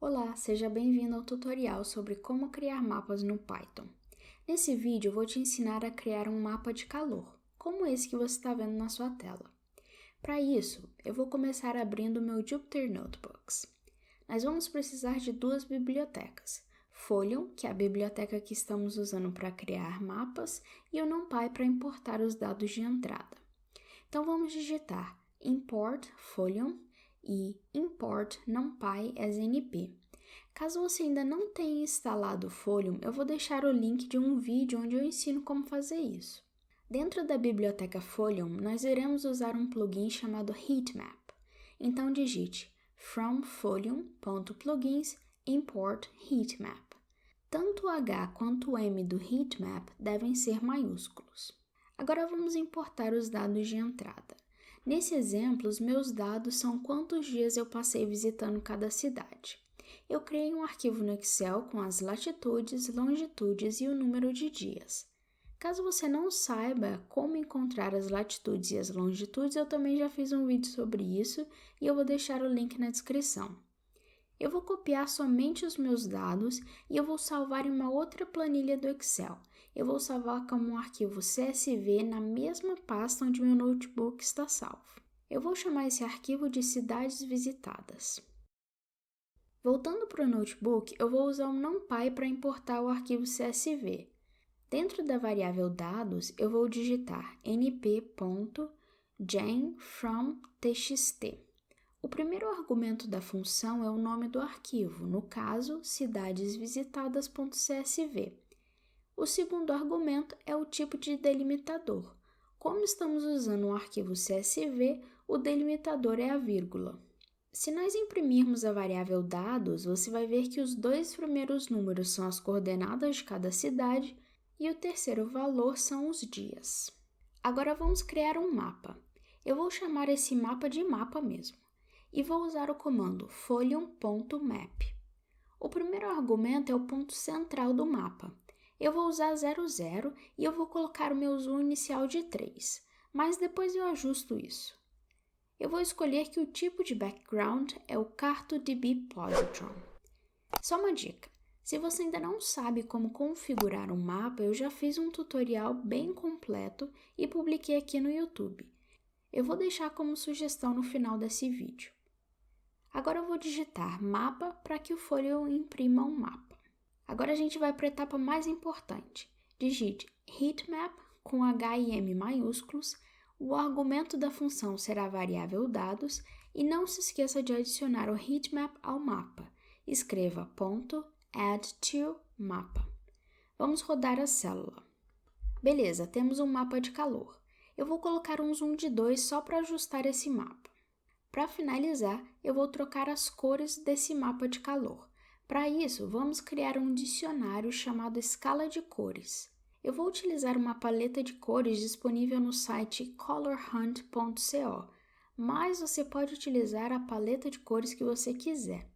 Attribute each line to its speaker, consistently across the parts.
Speaker 1: Olá, seja bem-vindo ao tutorial sobre como criar mapas no Python. Nesse vídeo eu vou te ensinar a criar um mapa de calor, como esse que você está vendo na sua tela. Para isso, eu vou começar abrindo o meu Jupyter Notebooks. Nós vamos precisar de duas bibliotecas, Folium, que é a biblioteca que estamos usando para criar mapas, e o NumPy para importar os dados de entrada. Então vamos digitar import Folium e import NumPy as NP. Caso você ainda não tenha instalado o Folium, eu vou deixar o link de um vídeo onde eu ensino como fazer isso. Dentro da biblioteca Folium, nós iremos usar um plugin chamado Heatmap. Então digite from folium.plugins import heatmap. Tanto o H quanto o M do heatmap devem ser maiúsculos. Agora vamos importar os dados de entrada. Nesse exemplo, os meus dados são quantos dias eu passei visitando cada cidade. Eu criei um arquivo no Excel com as latitudes, longitudes e o número de dias. Caso você não saiba como encontrar as latitudes e as longitudes, eu também já fiz um vídeo sobre isso e eu vou deixar o link na descrição. Eu vou copiar somente os meus dados e eu vou salvar em uma outra planilha do Excel. Eu vou salvar como um arquivo CSV na mesma pasta onde meu notebook está salvo. Eu vou chamar esse arquivo de cidades visitadas. Voltando para o notebook, eu vou usar o NumPy para importar o arquivo CSV. Dentro da variável dados, eu vou digitar np.gen_from_txt. O primeiro argumento da função é o nome do arquivo, no caso, cidadesvisitadas.csv. O segundo argumento é o tipo de delimitador. Como estamos usando um arquivo CSV, o delimitador é a vírgula. Se nós imprimirmos a variável dados, você vai ver que os dois primeiros números são as coordenadas de cada cidade e o terceiro valor são os dias. Agora vamos criar um mapa. Eu vou chamar esse mapa de mapa mesmo e vou usar o comando folium.map. O primeiro argumento é o ponto central do mapa. Eu vou usar 00 e eu vou colocar o meu zoom inicial de 3, mas depois eu ajusto isso. Eu vou escolher que o tipo de background é o CartoDB Positron. Só uma dica, se você ainda não sabe como configurar um mapa, eu já fiz um tutorial bem completo e publiquei aqui no YouTube. Eu vou deixar como sugestão no final desse vídeo. Agora eu vou digitar mapa para que o Folium imprima um mapa. Agora a gente vai para a etapa mais importante. Digite heatmap com H e M maiúsculos. O argumento da função será a variável dados e não se esqueça de adicionar o heatmap ao mapa. Escreva .addToMapa. Vamos rodar a célula. Beleza, temos um mapa de calor. Eu vou colocar um zoom de 2 só para ajustar esse mapa. Para finalizar, eu vou trocar as cores desse mapa de calor. Para isso, vamos criar um dicionário chamado escala de cores. Eu vou utilizar uma paleta de cores disponível no site colorhunt.co, mas você pode utilizar a paleta de cores que você quiser.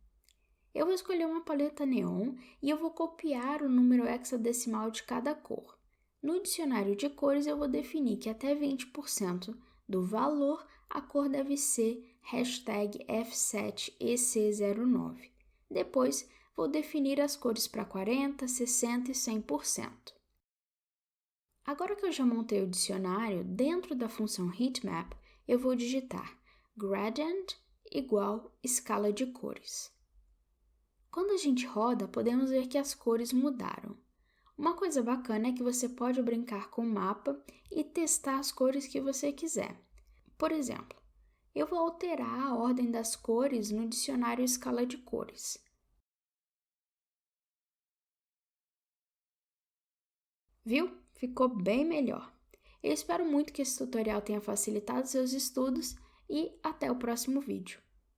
Speaker 1: Eu vou escolher uma paleta neon e eu vou copiar o número hexadecimal de cada cor. No dicionário de cores, eu vou definir que até 20% do valor a cor deve ser #F7EC09. Depois, vou definir as cores para 40%, 60% e 100%. Agora que eu já montei o dicionário, dentro da função heatmap, eu vou digitar gradient igual escala de cores. Quando a gente roda, podemos ver que as cores mudaram. Uma coisa bacana é que você pode brincar com o mapa e testar as cores que você quiser. Por exemplo, eu vou alterar a ordem das cores no dicionário escala de cores. Viu? Ficou bem melhor. Eu espero muito que esse tutorial tenha facilitado seus estudos e até o próximo vídeo.